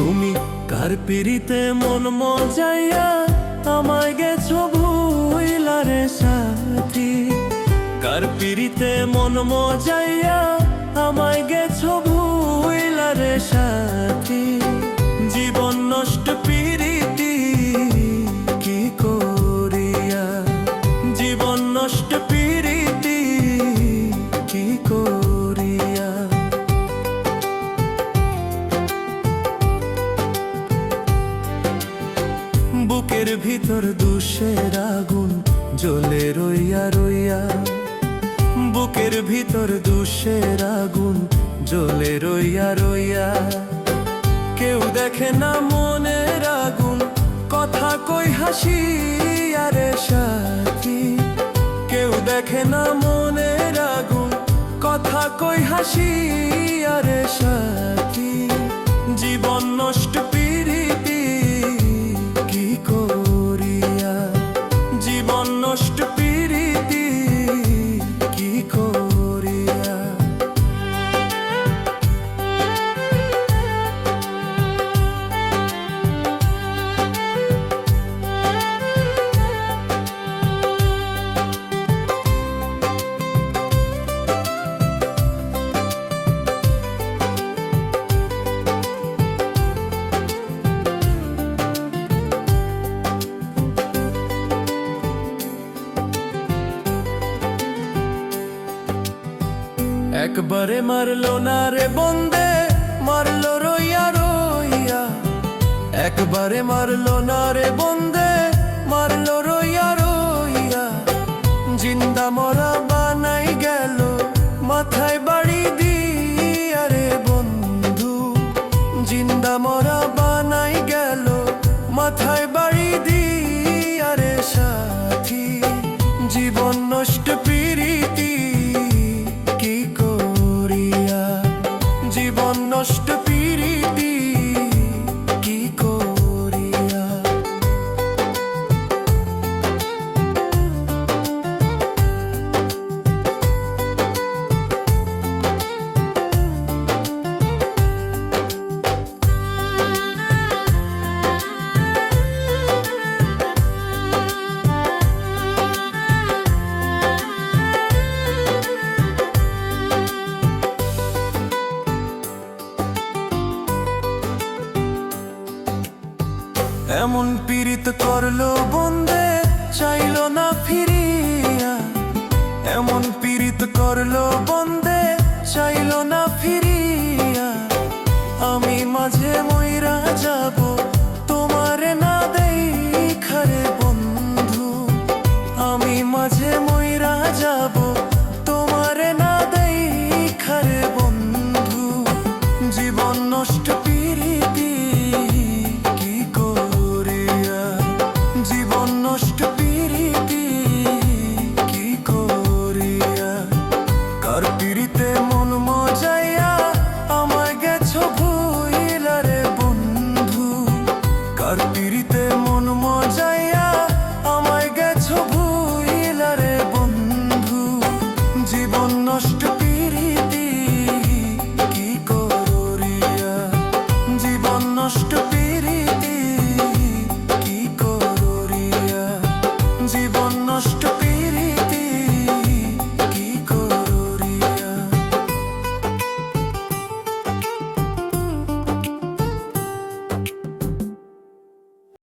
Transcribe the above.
তুমি কার পিরিতে মন মজাইয়া আমায় গেছো ভুইলা রে সাথী। কার পিরিতে মন মজাইয়া আমায় গেছো ভুইলা রে সাথী। জীবন নষ্ট পিরিতি কি করিয়া, জীবন নষ্ট পিরিতি কি করিয়া। বুকের ভিতর দুষের আগুন জ্বলে রইয়া রইয়া, বুকের ভিতর দুষের আগুন জ্বলে রইয়া রইয়া। কেউ দেখে না মনের আগুন, কথা কই হাসিয়া রে সাথী। কেউ দেখে না মনের আগুন, কথা কই হাসিয়া রে সাথী। জীবন নষ্ট পিরিতি কি করিয়া, জীবন নষ্ট পিরিতি কি করিয়া। একবারে মারলো না রে বন্দে, মারলো রইয়া রইয়া। একবারে মারলো না রে বন্দে, মারলো রইয়া রইয়া। জিন্দা মরা বানাই গেল মাথায় বাড়ি দিয়া রে বন্ধু। জিন্দা মরা বানাই গেল মাথায় বাড়ি দিয়া রে সাথী। জীবন নষ্ট পিরিতি কি করিয়া, জীবন নষ্ট পিরিতি কি করিয়া। এমন পীড়িত করলো বন্দে, চাইলো না ফিরিয়া। এমন পীড়িত করলো বন্দে, চাইলো না ফিরিয়া। আমি মাঝে মইরা যাব তোমারে না দেখা রে বন্ধু। আমি মাঝে মইরা যাব তোমারে না দেখা রে বন্ধু। জীবন নষ্ট পিরিতি কি করিয়া, জীবন নষ্ট পিরিতি কি করিয়া। কার পিরিতে